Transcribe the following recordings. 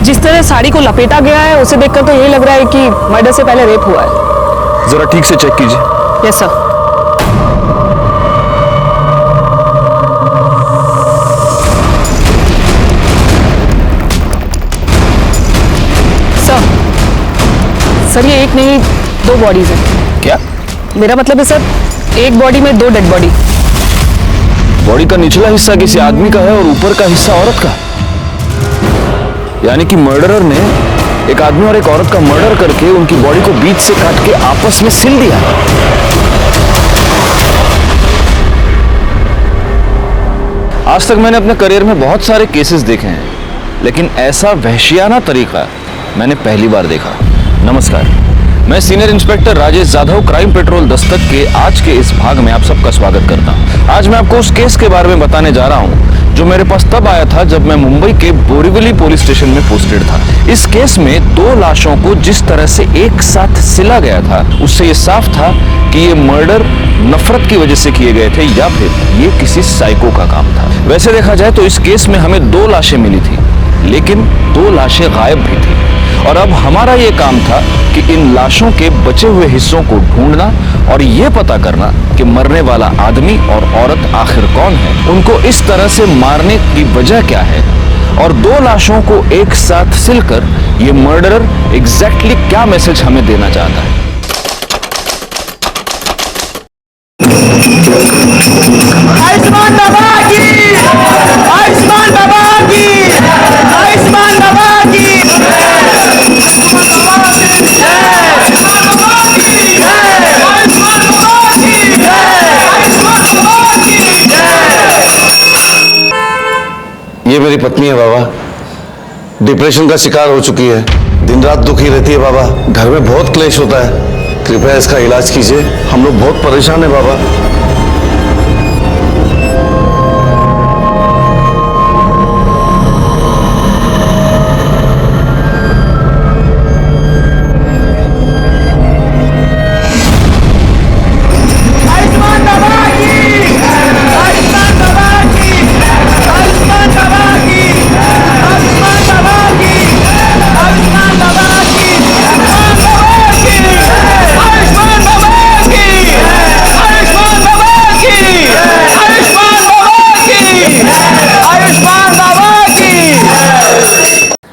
जिस तरह साड़ी को लपेटा गया है उसे देखकर तो यही लग रहा है कि मर्डर से पहले रेप हुआ है। जरा ठीक से चेक कीजिए। Yes sir. सर ये एक नहीं 2 बॉडीज हैं। क्या? मेरा मतलब है सर, एक बॉडी में 2 डेड बॉडी। बॉडी का निचला हिस्सा किसी आदमी का है और ऊपर का हिस्सा औरत का। यानी कि मर्डरर ने एक आदमी और एक औरत का मर्डर करके उनकी बॉडी को बीच से काट के आपस में सिल दिया। आज तक मैंने अपने करियर में बहुत सारे केसेस देखे हैं, लेकिन ऐसा वहशियाना तरीका मैंने पहली बार देखा। नमस्कार, मैं senior inspector Rajesh Jadhav, crime petrol Dastak के आज के इस भाग में आप सबका स्वागत करता हूं। आज मैं आपको उस केस के बारे में बताने जा रहा हूं जो मेरे पास तब आया था जब मैं मुंबई के बोरीवली पुलिस स्टेशन में पोस्टेड था। इस केस में 2 लाशों को जिस तरह से एक साथ सिला गया था, उससे ये साफ था कि ये मर्डर नफरत की वजह से किए गए थे या फिर ये किसी साइको का काम था। वैसे देखा जाए तो इस केस में हमें 2 लाशें मिली थी, लेकिन 2 लाशें गायब भी थी और अब हमारा ये काम था कि इन लाशों के बचे हुए हिस्सों को ढूंढना और ये पता करना कि मरने वाला आदमी और औरत आखिर कौन है, उनको इस तरह से मारने की वजह क्या है और 2 लाशों को एक साथ सिलकर ये मर्डरर एग्जैक्टली क्या मैसेज हमें देना चाहता है। आयुष्मान बाबा की, आयुष्मान बाबा की, आयुष्मान बाबा की, ये मेरी पत्नी है बाबा, डिप्रेशन का शिकार हो चुकी है, दिन रात दुखी रहती है बाबा, घर में बहुत क्लेश होता है, कृपया इसका इलाज कीजिए, हम लोग बहुत परेशान हैं बाबा।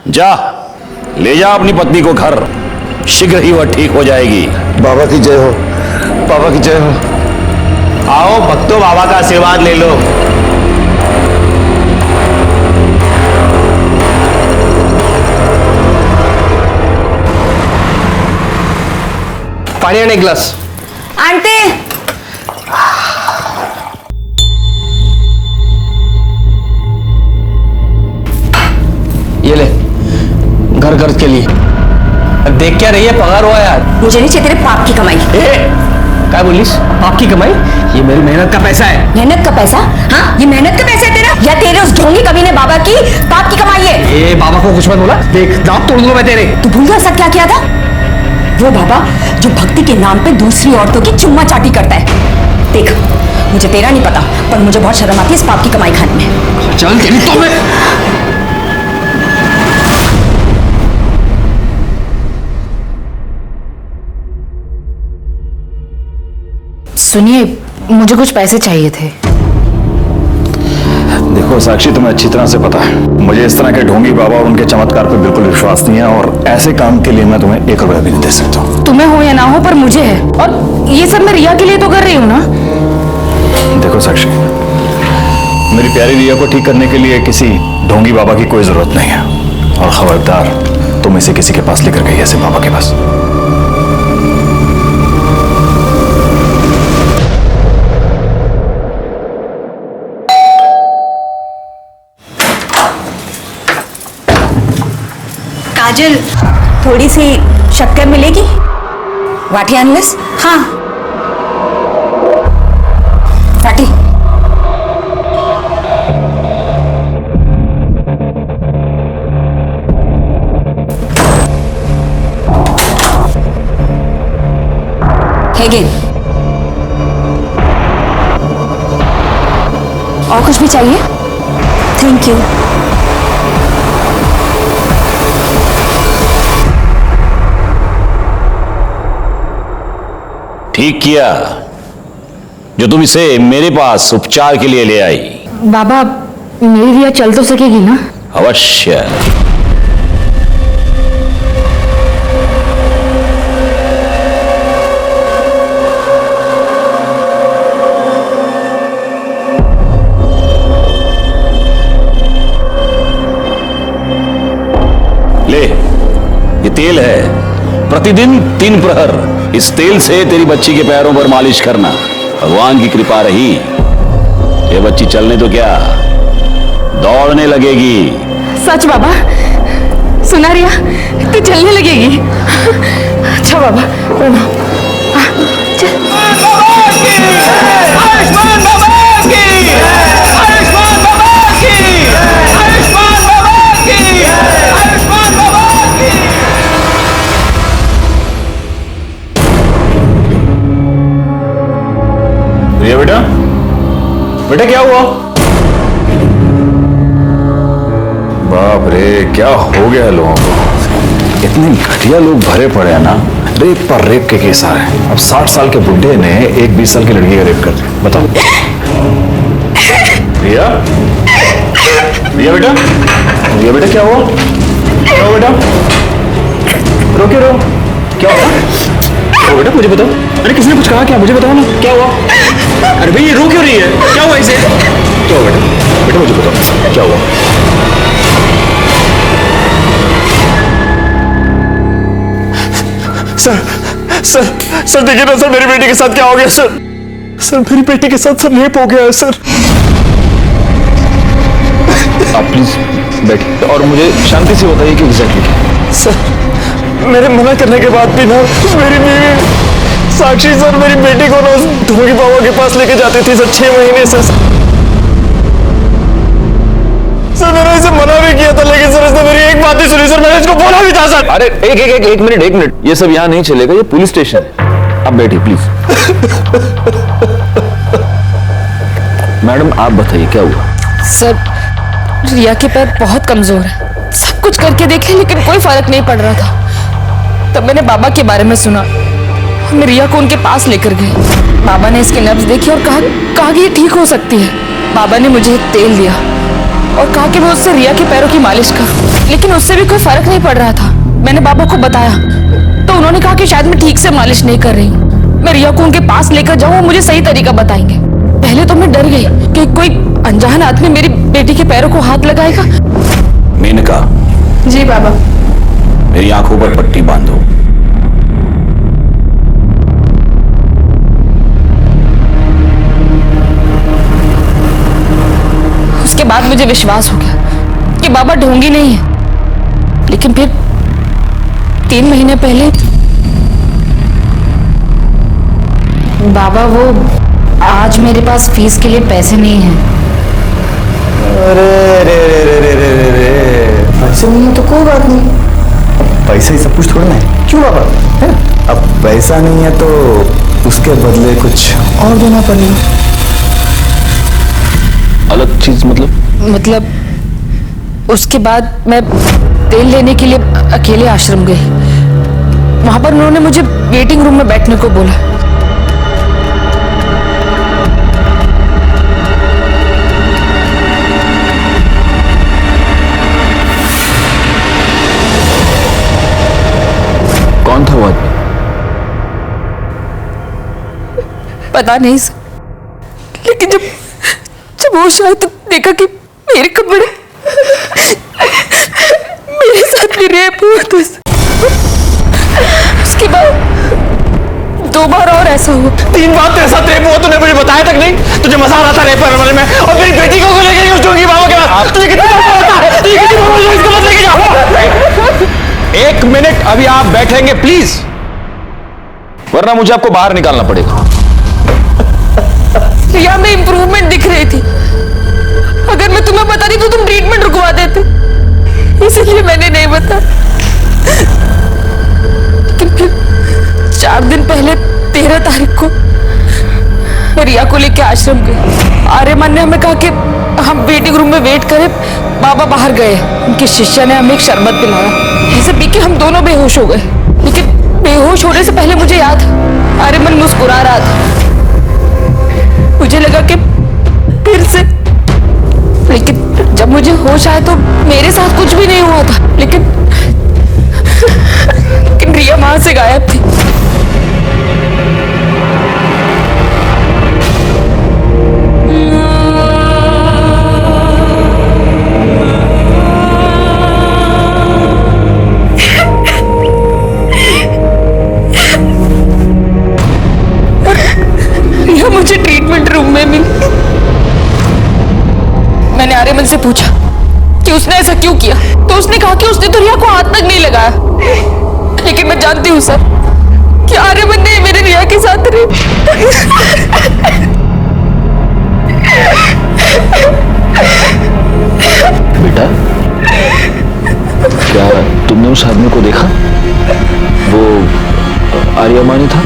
जा, ले जा अपनी पत्नी को घर, शीघ्र ही वह ठीक हो जाएगी। बाबा की जय हो, बाबा की जय हो। आओ भक्तों, बाबा का आशीर्वाद ले लो। पानी और एक गिलास। आंटी, ये ले, घर घर के लिए। देख क्या रही है, पगार हुआ यार। मुझे नहीं चाहिए तेरे पाप की कमाई। क्या बोलिस? पाप की कमाई? ये मेरी मेहनत का पैसा है। मेहनत का पैसा? हाँ, ये मेहनत का पैसा है तेरा या तेरे उस ढोंगी कमीने बाबा की पाप की कमाई है? ए बाबा को कुछ मत बोला, देख दांत तोड़ दूंगा मैं तेरे। तू भूल गया सब क्या किया था? वो बाबा जो भक्ति के नाम पे दूसरी औरतों की चुम्मा चाटी करता है। देख, मुझे तेरा नहीं पता, पर मुझे बहुत शर्म आती है इस पाप की कमाई खाने में। चल तेरी तो मैं। सुनिए, मुझे कुछ पैसे चाहिए थे। देखो साक्षी, तुम्हें अच्छी तरह से पता है मुझे इस तरह के ढोंगी बाबा और उनके चमत्कार पर बिल्कुल विश्वास नहीं है और ऐसे काम के लिए मैं तुम्हें 1 रुपया भी नहीं दे सकता हूँ। तुम्हें हो या ना हो, पर मुझे है, और ये सब मैं रिया के लिए तो कर रही हूँ ना। देखो साक्षी, मेरी प्यारी रिया को ठीक करने के लिए किसी ढोंगी बाबा की कोई जरूरत नहीं है और खबरदार तुम इसे किसी के पास लेकर गई ऐसे बाबा के पास। काजल, थोड़ी सी शक्कर मिलेगी? वाटी अनलेस? हाँ, वाटी। और कुछ भी चाहिए? Thank you. ठीक किया जो तुम इसे मेरे पास उपचार के लिए ले आई। बाबा मेरी रिया चल तो सकेगी ना? अवश्य। ले, ये तेल है। प्रतिदिन 3 प्रहर इस तेल से तेरी बच्ची के पैरों पर मालिश करना। भगवान की कृपा रही, ये बच्ची चलने तो क्या, दौड़ने लगेगी। सच बाबा? सुना रिया तू चलने लगेगी? अच्छा बाबा प्रणाम। रिया बेटा, बेटा क्या हुआ? बाप रे, क्या हो गया लोगों को। इतने घटिया लोग भरे पड़े हैं ना, रेप पर रेप के केस आ रहे हैं। अब 60 साल के बुड्ढे ने एक 20 साल की लड़की का रेप कर दिया, बताओ। रिया, रिया बेटा, रिया बेटा क्या हुआ? क्या हुआ बेटा? रो क्यों रो? क्या हुआ? ओ बेटा मुझे बताओ। अरे किसने कुछ कहा क्या? मुझे बताओ ना क्या हुआ? अरे भाई ये रो क्यों रही है? क्या हुआ इसे? क्या हुआ बेटा? बेटा मुझे बताओ क्या हुआ? सर देखिए ना सर, मेरी बेटी के साथ क्या हो गया सर? सर मेरी बेटी के साथ सर रेप हो गया है सर। आप प्लीज बैठिए और मुझे शांति से बताइए कि एग्जैक्टली क्या। सर मेरे मना करने के बाद भी ना मेरी बीवी साक्षी सर मेरी बेटी को ना उस ढोंगी बाबा के पास लेके जाती थी सर 6 महीने से। सर मैंने इसे मना भी किया था लेकिन सर इसने मेरी एक बात नहीं सुनी सर, मैंने इसको बोला भी था सर। अरे एक मिनट, ये सब यहाँ नहीं चलेगा, ये पुलिस स्टेशन है। आप बैठिए प्लीज। मैडम आप बताइए क्या हुआ? सर रिया के पैर बहुत कमजोर है, सब कुछ करके देखे लेकिन कोई फर्क नहीं पड़ रहा था। तब मैंने बाबा के बारे में सुना, हम रिया को उनके पास लेकर गए। बाबा ने इसकी नब्ज देखी और कहा कि ये ठीक हो सकती है। बाबा ने मुझे तेल दिया और कहा कि मैं उससे रिया के पैरों की मालिश करूं, लेकिन उससे भी कोई फर्क नहीं पड़ रहा था। मैंने बाबा को बताया तो उन्होंने कहा कि शायद मैं ठीक से मालिश नहीं कर रही हूँ, मैं रिया को उनके पास लेकर जाऊं, वो मुझे सही तरीका बताएंगे। पहले तो मैं डर गई कि कोई अनजान आदमी मेरी बेटी के पैरों को हाथ लगाएगा। मेनका। जी बाबा। मेरी आंखों पर पट्टी बांधो। उसके बाद मुझे विश्वास हो गया कि बाबा ढोंगी नहीं है। लेकिन फिर 3 महीने पहले बाबा वो आज मेरे पास फीस के लिए पैसे नहीं हैं। अरे रे रे रे रे रे रे रे, पैसे नहीं है तो कोई बात नहीं, पैसा ही सब कुछ थोड़ा ना है। क्यों बाबा है? अब पैसा नहीं है तो उसके बदले कुछ और देना पड़ेगा। अलग चीज मतलब उसके बाद मैं तेल लेने के लिए अकेले आश्रम गई। वहां पर उन्होंने मुझे वेटिंग रूम में बैठने को बोला। कौन था वो आदमी? पता नहीं सर, लेकिन जब होश आया तो देखा कि मेरे कपड़े मेरे साथ भी रेप हुआ था। उसके बाद 2 बार और ऐसा हुआ। 3 बार तेरे साथ रेप हुआ, तूने मुझे बताया तक नहीं? तुझे मजा आ रहा था रेप करने वाले में, और मेरी बेटी को लेके गई उस ढोंगी बाबा के पास। तुझे कितनी बार बोला था? तुझे कितनी बार बोला इसको मत लेके जाओ? 1 मिनट अभी आप बैठेंगे प्लीज, वरना मुझे आपको बाहर निकालना पड़ेगा। रिया में इंप्रूवमेंट दिख रही थी। अगर मैं तुम्हें बताती तो तुम ट्रीटमेंट रुकवा देते, इसलिए मैंने नहीं बताया। लेकिन फिर 4 दिन पहले 13 तारीख को मैं रिया को लेकर आश्रम गई। आर्यमान ने हमें कहा कि हम वेटिंग रूम में वेट करें, बाबा बाहर गए। उनकी शिष्या ने हमें एक शरबत पिलाया, इसे पी के हम दोनों बेहोश हो गए। लेकिन बेहोश होने से पहले मुझे याद आर्यमन मुस्कुरा रहा था। मुझे लगा कि फिर से, लेकिन जब मुझे होश आया तो मेरे साथ कुछ भी नहीं हुआ था। लेकिन रिया वहां से गायब थी। रिया मुझे ट्रीटमेंट रूम में मिली। मैंने आर्यमन से पूछा कि उसने ऐसा क्यों किया, तो उसने कहा कि उसने तो रिया को हाथ तक नहीं लगाया। लेकिन मैं जानती हूँ सर कि आर्यमन ने मेरे रिया के साथ बेटा, क्या तुमने उस आदमी को देखा? वो आर्यमान था?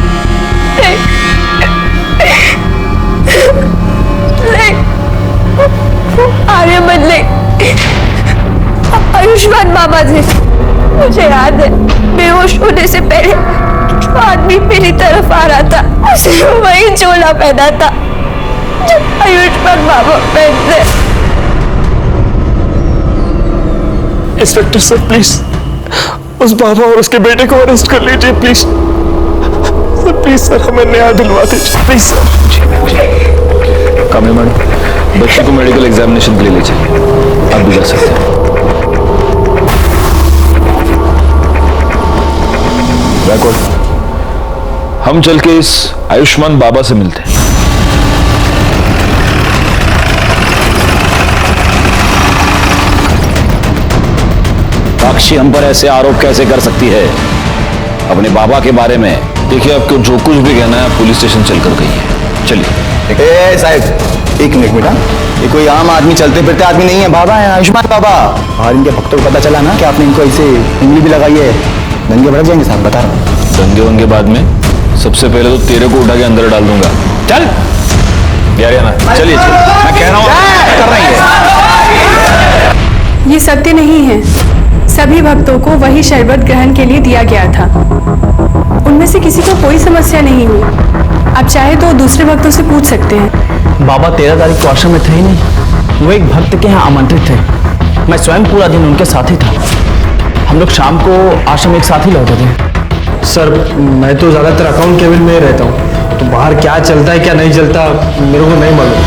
आर्यमन नहीं, आयुष्मान बाबा थे। मुझे याद है बेहोश होने से पहले जो आदमी मेरी तरफ आ रहा था उसे वही चोला पहना था जो आयुष्मान बाबा पहनते। इंस्पेक्टर सर प्लीज उस बाबा और उसके बेटे को अरेस्ट कर लीजिए प्लीज सर। प्लीज सर हमें न्याय दिलवा दीजिए प्लीज सर। कामया मैडम, बच्चे को मेडिकल एग्जामिनेशन के लिए ले जाइए। आप भी जा सकते हैं। बैकवर्ड, हम चल के इस आयुष्मान बाबा से मिलते हैं। साक्षी हम पर ऐसे आरोप कैसे कर सकती है अपने बाबा के बारे में? देखिए, आपको जो कुछ भी कहना है पुलिस स्टेशन चलकर कही है। चलिए। साहब एक मिनट बेटा, ये कोई आम आदमी चलते फिरते आदमी नहीं है, बाबा है आयुष्मान बाबा। और इनके भक्तों को पता चला ना कि आपने इनको ऐसे उंगली भी लगाई है, दंगे भड़क जाएंगे साहब, बता रहा हूँ। दंगे होंगे बाद में, सबसे पहले तो तेरे को उठा के अंदर डाल दूंगा। चल यार ना, चलिए मैं कह रहा हूँ कर रही है। ये सत्य नहीं है। सभी भक्तों को वही शरबत ग्रहण के लिए दिया गया था। उनमें से किसी को कोई समस्या नहीं हुई। आप चाहे तो दूसरे भक्तों से पूछ सकते हैं। बाबा 13 तारीख को आश्रम में थे ही नहीं। वो एक भक्त के यहाँ आमंत्रित थे। मैं स्वयं पूरा दिन उनके साथ ही था। हम लोग शाम को आश्रम एक साथ ही लौटे थे। सर मैं तो ज्यादातर अकाउंट केबिन में ही रहता हूँ, तो बाहर क्या चलता है क्या नहीं चलता मेरे को नहीं मालूम।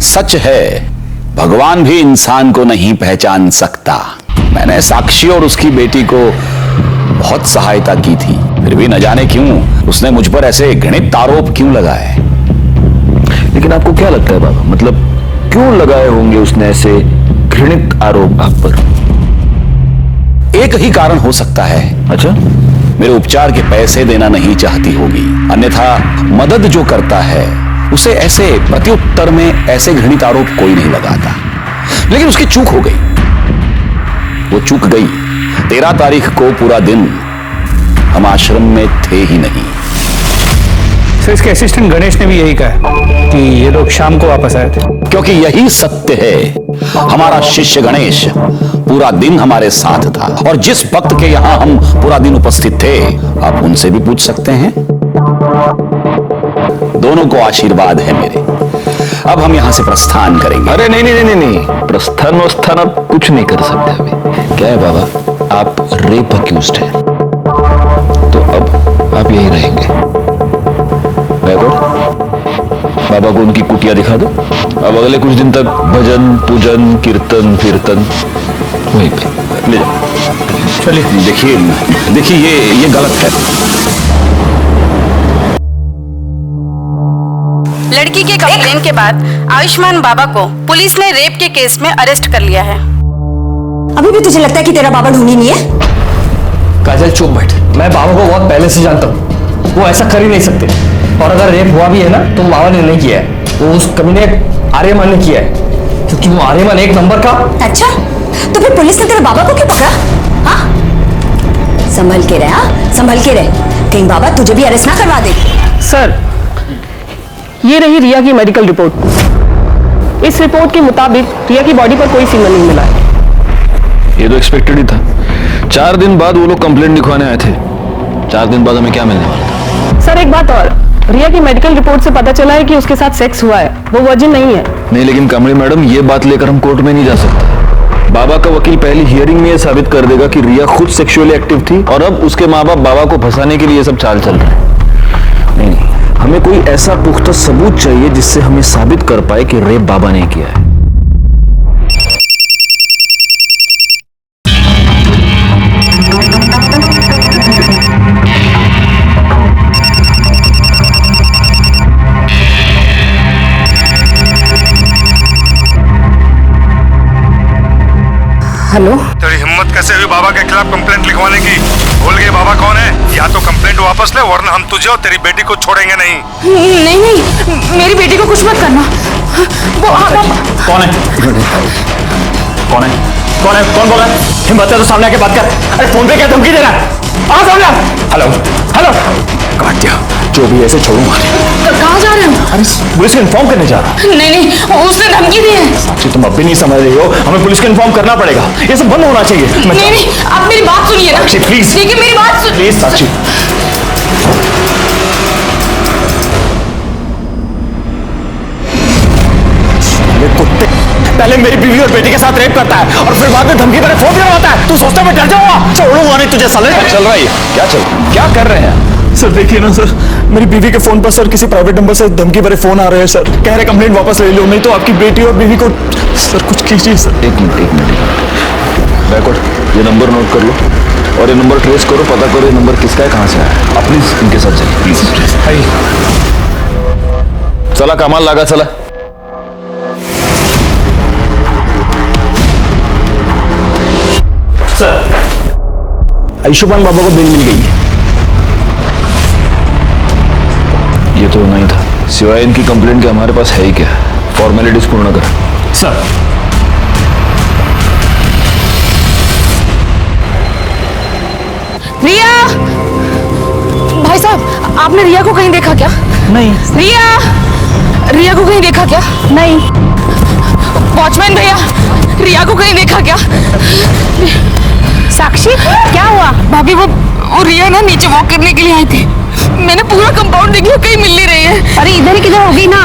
सच है, भगवान भी इंसान को नहीं पहचान सकता। मैंने साक्षी और उसकी बेटी को बहुत सहायता की थी, फिर भी न जाने क्यों उसने मुझ पर ऐसे घृणित आरोप क्यों लगाए। लेकिन आपको क्या लगता है बाबा, मतलब क्यों लगाए होंगे उसने ऐसे घृणित आरोप आप पर? एक ही कारण हो सकता है। अच्छा, मेरे उपचार के पैसे देना नहीं चाहती होगी, अन्यथा मदद जो करता है उसे ऐसे प्रत्युत्तर में ऐसे घृणित आरोप कोई नहीं लगाता। लेकिन उसकी चूक हो गई, वो चूक गई। 13 तारीख को पूरा दिन हम आश्रम में थे ही नहीं। सर इसके असिस्टेंट गणेश ने भी यही कहा कि ये लोग शाम को वापस आए थे। क्योंकि यही सत्य है। हमारा शिष्य गणेश पूरा दिन हमारे साथ था, और जिस भक्त के यहां हम पूरा दिन उपस्थित थे, आप उनसे भी पूछ सकते हैं। दोनों को आशीर्वाद है मेरे। अब हम यहां से प्रस्थान करेंगे। अरे नहीं नहीं नहीं नहीं, प्रस्थान वस्थान आप कुछ नहीं कर सकते अभी। क्या है बाबा, आप रेप अक्यूज्ड हैं, तो अब आप यहीं रहेंगे। बाबा को उनकी कुटिया दिखा दो। अब अगले कुछ दिन तक भजन पूजन कीर्तन कीर्तन वहीं पे ले जाओ। चलिए। देखिए ये गलत है। लड़की के कंप्लेन के बाद आयुष्मान बाबा को पुलिस ने रेप के केस में अरेस्ट कर लिया है। अभी भी तुझे लगता है कि तेरा बाबा ढूंढी नहीं है? काजल चुप बैठ। मैं बाबा को बहुत पहले से जानता हूँ, वो ऐसा कर ही नहीं सकते। और अगर रेप हुआ भी है ना तो बाबा ने नहीं किया है, वो उस कमीने आर्यमान ने किया है, क्योंकि वो आर्यमान एक नंबर का। अच्छा, तो फिर पुलिस ने तेरे बाबा को क्यों पकड़ा? हाँ, संभल के रह, हाँ संभल के रह, कहीं बाबा तुझे भी अरेस्ट ना करवा दे। सर, ये रही रिया की मेडिकल रिपोर्ट। इस रिपोर्ट के मुताबिक रिया की बॉडी पर कोई सीमन नहीं मिला है। ये तो एक्सपेक्टेड ही था। 4 दिन बाद वो लोग कंप्लेंट लिखवाने आए थे। 4 दिन बाद हमें क्या मिलने वाला था? सर एक बात और, रिया की मेडिकल रिपोर्ट से पता चला है कि उसके साथ सेक्स हुआ है, वो वर्जिन नहीं है। नहीं, लेकिन कमली मैडम, ये बात लेकर हम कोर्ट में नहीं जा सकते। बाबा का वकील पहली हियरिंग में ये साबित कर देगा कि रिया खुद सेक्सुअली एक्टिव थी और अब उसके माँ बाप बाबा को फंसाने के लिए ये सब चाल चल रहा है। नहीं, हमें कोई ऐसा पुख्ता सबूत चाहिए जिससे हमें साबित कर पाए कि रेप बाबा ने किया है। हेलो, तेरी हिम्मत कैसे हुई बाबा के खिलाफ कंप्लेंट लिखवाने की? भूल गई बाबा कौन है? या तो कंप्लेंट वापस ले, वरना हम तुझे और तेरी बेटी को छोड़ेंगे नहीं। नहीं नहीं, मेरी बेटी को कुछ मत करना। वो कौन है? कौन है? कौन है? कौन बोल रहा है? हिम्मत है तो सामने आके बात कर। अरे फोन पे क्या धमकी दे रहा है? आ सामने। हेलो हेलो, काट दिया। जो भी ऐसे छोड़ूंगा। कहाँ जा रहे हो? अरे पुलिस को इन्फॉर्म करने जा रहा। नहीं नहीं, उसने धमकी दी है। साक्षी, तुम अब भी नहीं समझ रही हो, हमें पुलिस को इन्फॉर्म करना पड़ेगा। ये सब बंद होना चाहिए। नहीं नहीं, आप मेरी बात सुनिए ना। साक्षी प्लीज, देखिए मेरी बात सुन। प्लीज साक्षी। कुत्ते, पहले मेरी बीवी और बेटी के साथ रेप करता है और फिर बाद में धमकी देकर फोन करवाता है। तू सोचता मैं डर जाऊंगा? छोड़ूंगा नहीं तुझे साले। क्या चल रहा है? क्या कर रहे हैं? सर देखिए ना सर, मेरी बीवी के फोन पर सर किसी प्राइवेट नंबर से धमकी भरे फोन आ रहे हैं सर। कह रहे कंप्लेंट वापस ले लो, नहीं तो आपकी बेटी और बीवी को। सर कुछ कीजिए सर। एक मिनट। बैकवर्ड, ये नंबर नोट कर लो और ये नंबर ट्रेस करो, पता करो ये नंबर किसका है, कहाँ से आया। आप प्लीज इनके साथ चलिए, प्लीज। चला कमाल लगा, चला। सर, आयुष्मान बाबा को बेल मिल गई है। ये तो नहीं था, सिवाय इनकी कंप्लेंट के हमारे पास है ही क्या? फॉर्मेलिटीज पूर्ण कर। सर रिया, भाई साहब, आपने रिया को कहीं देखा क्या? नहीं। रिया को कहीं देखा क्या? नहीं। वॉचमैन भैया, रिया को कहीं देखा क्या? साक्षी, क्या हुआ? भाभी, वो रिया ना नीचे वॉक करने के लिए आई थी। मैंने पूरा कंपाउंड देख लिया, कहीं मिल नहीं रही है। अरे इधर ही किधर होगी ना।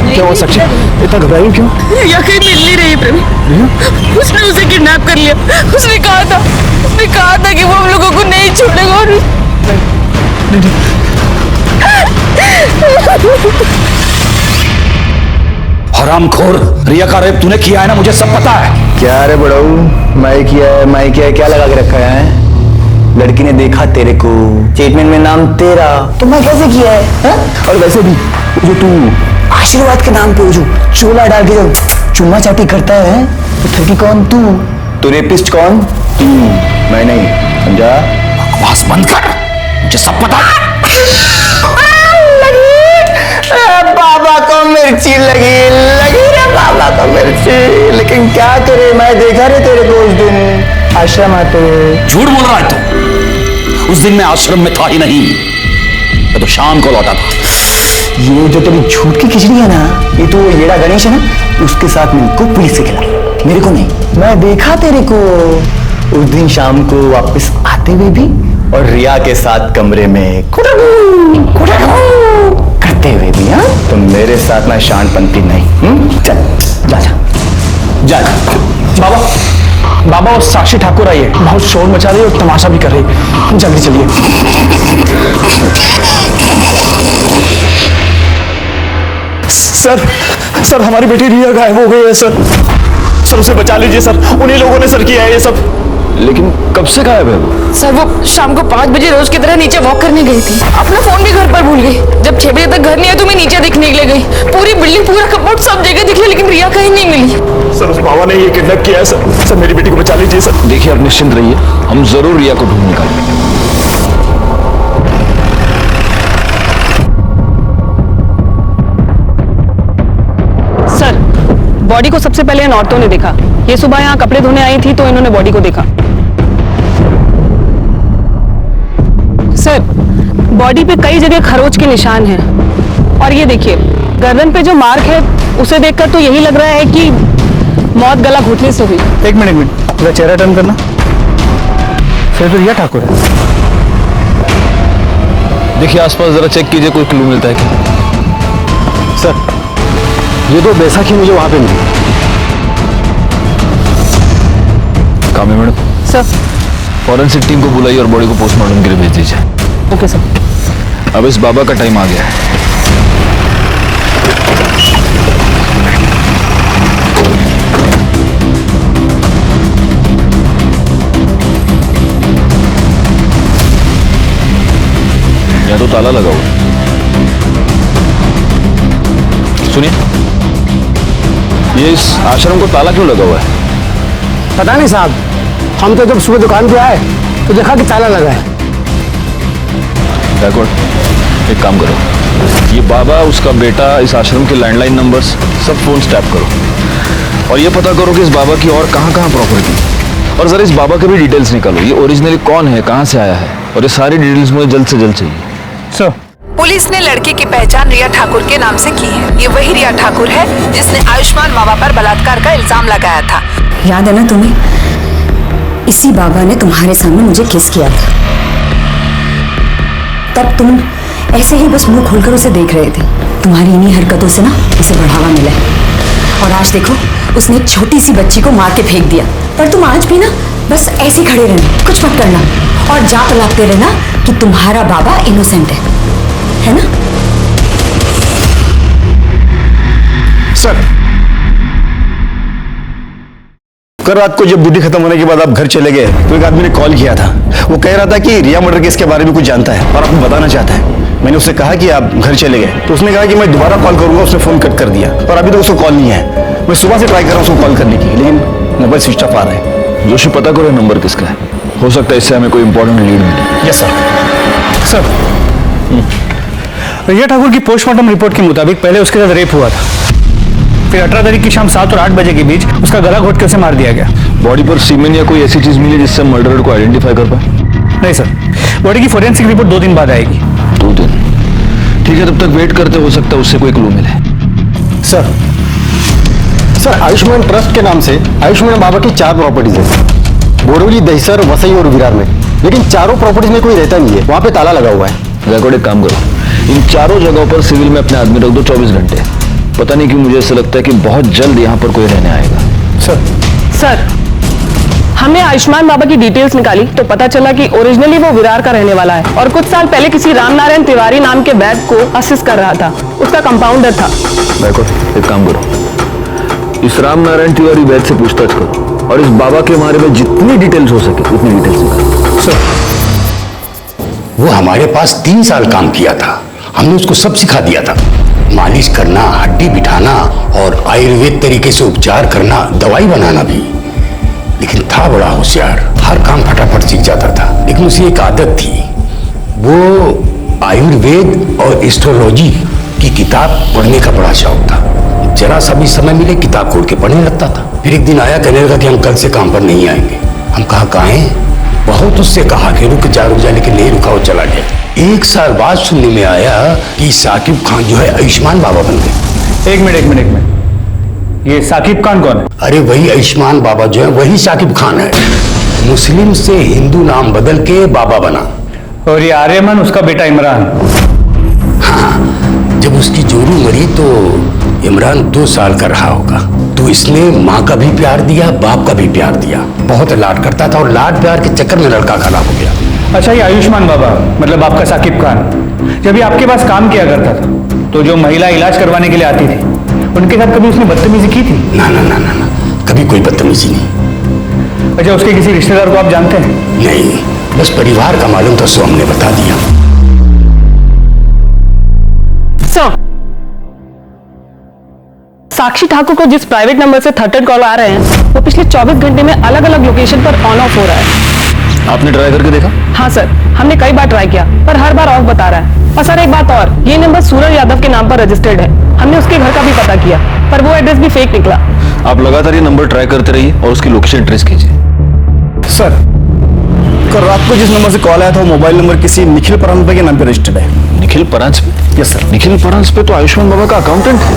क्या हुआ साक्षी, इतना घबराई क्यों? रिया कहीं मिल नहीं रही है प्रवीण। उसने उसे किडनैप कर लिया। उसने कहा था कि वो हम लोगों को नहीं छोड़ेगा और हरामखोर, रिया का रेप तूने किया है ना, मुझे सब पता है। क्या रे बड़ाऊ, मैं किया है, क्या लगा के रखा है? लड़की ने देखा तेरे को, स्टेटमेंट में नाम तेरा, तो मैं कैसे किया है, हा? और वैसे भी जो तू आशीर्वाद के नाम पे जो चोला डाल के जो चुम्मा चाटी करता है, तो ठगी कौन? तू रेपिस्ट कौन? तू, मैं नहीं, समझा? बकवास बंद कर, मुझे सब पता है। बाबा को मिर्ची लगी रे बाबा को मिर्ची। लेकिन क्या करे, मैं देखा रे तेरे को उस दिन आश्रम आते हुए। झूठ बोल रहा है तू। उस दिन मैं आश्रम में था ही नहीं, मैं तो शाम को लौटा था। ये जो तेरी झूठ की खिचड़ी है ना, ये तो येड़ा गणेश है ना, उसके साथ मिलकर पुलिस से खिला, मेरे को नहीं। मैं देखा तेरे को उस दिन शाम को वापस आते हुए भी, और रिया के साथ कमरे में करते हुए भी। हाँ, तो मेरे साथ ना शांतपंथी नहीं। चल जा। बाबा, वो साक्षी ठाकुर आई है, बहुत शोर मचा रही है और तमाशा भी कर रही है। जल्दी चलिए। सर हमारी बेटी रिया गायब हो गई है सर, उसे बचा लीजिए सर। उन्हीं लोगों ने सर किया है ये सब। लेकिन कब से गायब है वो? सर, वो शाम को 5 बजे रोज की तरह नीचे वॉक करने गई थी। अपना फोन भी घर पर भूल गई। जब 6 बजे तक घर नहीं आया तो मैं नीचे देखने के लिए गई। पूरी बिल्डिंग, पूरा कंपाउंड, सब जगह दिख लिया, लेकिन रिया कहीं नहीं मिली। सर, उस बाबा ने ये किडनैप किया है सर। मेरी बेटी को बचा लीजिए सर। देखिए, आप निश्चिंत रहिए, हम जरूर रिया को ढूंढ निकालेंगे। सर, बॉडी को सबसे पहले इन औरतों ने देखा। ये सुबह यहाँ कपड़े धोने आई थी तो इन्होंने बॉडी को देखा। सर, बॉडी पे कई जगह खरोच के निशान हैं। और ये देखिए, गर्दन पे जो मार्क है उसे देखकर तो यही लग रहा है कि मौत गला घुटने से हुई। एक मिनट, पूरा चेहरा टर्न करना। फिर तो रिया ठाकुर है। देखिए आसपास जरा चेक कीजिए, कोई क्लू मिलता है क्या? सर, ये तो बैसाखी मुझे वहां पे मिली। कामे मैडम, सर। फॉरेंसिक टीम को बुलाइए और बॉडी को पोस्टमार्टम के लिए भेज दीजिए। Okay sir. अब इस बाबा का टाइम आ गया है। या तो ताला लगा हुआ है। सुनिए, ये इस आश्रम को ताला क्यों लगा हुआ है? पता नहीं साहब, हम तो जब सुबह दुकान पे आए तो देखा कि ताला लगा है। बैकवर्ड, एक काम करो, ये बाबा, उसका बेटा, इस आश्रम के लैंडलाइन नंबर्स सब फोन टैप करो और ये पता करो कि इस बाबा की और कहाँ प्रॉपर्टी, और जरा इस बाबा के भी डिटेल्स निकालो। ये ओरिजिनली कौन है, कहाँ से आया है, और ये सारी डिटेल्स मुझे जल्द से जल्द चाहिए। सर, पुलिस ने लड़के की पहचान रिया ठाकुर के नाम से की है। ये वही रिया ठाकुर है जिसने आयुष्मान बाबा पर बलात्कार का इल्जाम लगाया था। याद है ना तुम्हें, इसी बाबा ने तुम्हारे सामने मुझे किस किया था। तब तुम ऐसे ही बस मुंह खोलकर उसे देख रहे थे। तुम्हारी इन्हीं हरकतों से ना उसे बढ़ावा मिला है। और आज देखो, उसने एक छोटी सी बच्ची को मार के फेंक दिया। पर तुम आज भी ना बस ऐसे ही खड़े रहना, कुछ मत करना और जाप लागते रहना कि तुम्हारा बाबा इनोसेंट है ना? सर, कल रात को जब ड्यूटी खत्म होने के बाद आप घर चले गए तो एक आदमी ने कॉल किया था। वो कह रहा था कि रिया मर्डर केस के बारे में कुछ जानता है और आपको बताना चाहता है। मैंने उससे कहा कि आप घर चले गए तो उसने कहा कि मैं दोबारा कॉल करूंगा। उसने फोन कट कर दिया और अभी तक उसको कॉल नहीं है। मैं सुबह से ट्राई कर रहा हूँ उसको कॉल करने की, लेकिन मोबाइल स्विच ऑफ आ रहा है। जोशी, पता करो नंबर किसका है, हो सकता है इससे हमें कोई इंपॉर्टेंट लीड मिले। Yes sir. सर, रिया ठाकुर की पोस्टमार्टम रिपोर्ट के मुताबिक पहले उसके साथ रेप हुआ था, फिर 18 तारीख की शाम 7 और 8 बजे के बीच उसका गला घोट कर उसे मार दिया गया। बॉडी पर सीमेन या कोई ऐसी चीज मिली जिससे मर्डरर को आइडेंटिफाई कर पाए? नहीं सर, बॉडी की फोरेंसिक रिपोर्ट 2 दिन बाद आएगी। 2 दिन? ठीक है, तब तक वेट करते, हो सकता है उससे कोई क्लू मिले। सर, आयुष्मान ट्रस्ट के नाम से आयुष्मान बाबा की 4 प्रॉपर्टीज है, बोरवली, दहिसर, वसई और विरार में। लेकिन चारों प्रॉपर्टीज में कोई रहता नहीं है, वहां पे ताला लगा हुआ है। रिकॉर्ड, एक काम करो, इन चारों जगहों पर सिविल में अपने आदमी रख दो 24 घंटे। पता नहीं क्यों मुझे ऐसा लगता है कि बहुत जल्द यहाँ पर कोई रहने आएगा। सर, हमने आयुष्मान बाबा की डिटेल्स निकाली तो पता चला कि ओरिजिनली वो विरार का रहने वाला है और कुछ साल पहले किसी रामनारायण तिवारी नाम के वैद को असिस्ट कर रहा था। उसका कंपाउंडर था। रिकॉर्ड, एक काम करो, इस रामनारायण तिवारी वैद से पूछताछ करो और इस बाबा के बारे में जितनी डिटेल्स हो सके उतनी डिटेल्स निकालो। सर, वो हमारे पास 3 साल काम किया था। हमने उसको सब सिखा दिया था, मालिश करना, हड्डी बिठाना और आयुर्वेद तरीके से उपचार करना, दवाई बनाना भी। लेकिन था बड़ा होशियार, हर काम फटाफट सीख जाता था। लेकिन उसे एक आदत थी, वो आयुर्वेद और एस्ट्रोलॉजी की किताब पढ़ने का बड़ा शौक था। जरा सा भी समय मिले किताब खोल के पढ़ने लगता था। फिर एक दिन आया, कहने लगा कि हम कल से काम पर नहीं आएंगे। हम कहा काहे? बहुत उससे कहा कि रुक जा, लेकिन नहीं रुका, वो चला गया। 1 साल बाद सुनने में आया कि साकिब खान जो है आयुष्मान बाबा बन गए। एक मिनट, ये साकिब खान कौन है? अरे वही आयुष्मान बाबा जो है, वही साकिब खान है। मुस्लिम से हिंदू नाम बदल के बाबा बना। और ये आर्यमन उसका बेटा इमरान। हाँ, जब उसकी जोरू मरी तो इमरान 2 साल का रहा होगा। तो इसने माँ का भी प्यार दिया, बाप का भी प्यार दिया। बहुत लाड करता था और लाड प्यार के चक्कर में लड़का खराब हो गया। अच्छा, ये आयुष्मान बाबा मतलब आपका साकिब खान, जब ये आपके पास काम किया करता था तो जो महिला इलाज करवाने के लिए आती थी उनके साथ कभी उसने बदतमीजी की थी? ना, कभी कोई बदतमीजी नहीं। अच्छा, उसके किसी रिश्तेदार को आप जानते हैं? नहीं, बस परिवार का मालूम था, सो हमने बता दिया। साक्षी ठाकुर को जिस प्राइवेट नंबर से थर्टेड कॉल आ रहे हैं वो पिछले 24 घंटे में अलग अलग लोकेशन पर ऑन ऑफ हो रहा है। आपने ट्राई करके देखा? हाँ सर, हमने कई बार ट्राई किया पर हर बार ऑफ बता रहा है। और सर, एक बात और, ये नंबर सूरज यादव के नाम पर रजिस्टर्ड है। हमने उसके घर का भी पता किया पर वो एड्रेस भी फेक निकला। आप लगातार ये नंबर ट्राई करते रहिए और उसकी लोकेशन ट्रेस कीजिए। सर, कल रात को जिस नंबर से कॉल आया था वो मोबाइल नंबर किसी निखिल परांजपे के नाम पर रजिस्टर्ड है। निखिल परांजपे? Yes sir. निखिल परांजपे तो आयुष्मान बाबा का अकाउंटेंट है,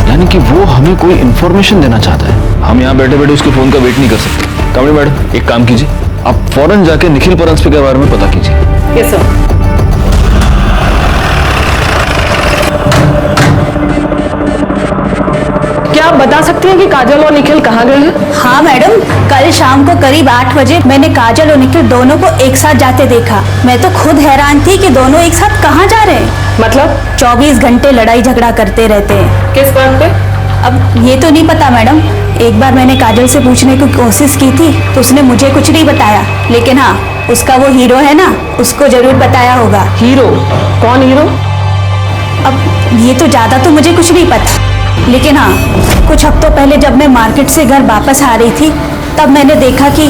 यानी कि वो हमें कोई इन्फॉर्मेशन देना चाहता है। हम यहाँ बैठे बैठे उसके फोन का वेट नहीं कर सकते। कामड़ी मैडम, एक काम कीजिए, आप फौरन जाके निखिल परांजपे के बारे में पता कीजिए। Yes sir. बता सकती हैं कि काजल और निखिल कहाँ गए हैं? हाँ मैडम, कल शाम को करीब 8 बजे मैंने काजल और निखिल दोनों को एक साथ जाते देखा। मैं तो खुद हैरान थी कि दोनों एक साथ कहाँ जा रहे हैं। मतलब 24 घंटे लड़ाई झगड़ा करते रहते हैं। किस बात पे? अब ये तो नहीं पता मैडम। एक बार मैंने काजल से पूछने की कोशिश की थी तो उसने मुझे कुछ नहीं बताया, लेकिन हाँ, उसका वो हीरो है ना, उसको जरूर बताया होगा। हीरो? कौन हीरो? अब ये तो ज्यादा तो मुझे कुछ नहीं पता, लेकिन हाँ, कुछ हफ्तों पहले जब मैं मार्केट से घर वापस आ रही थी तब मैंने देखा कि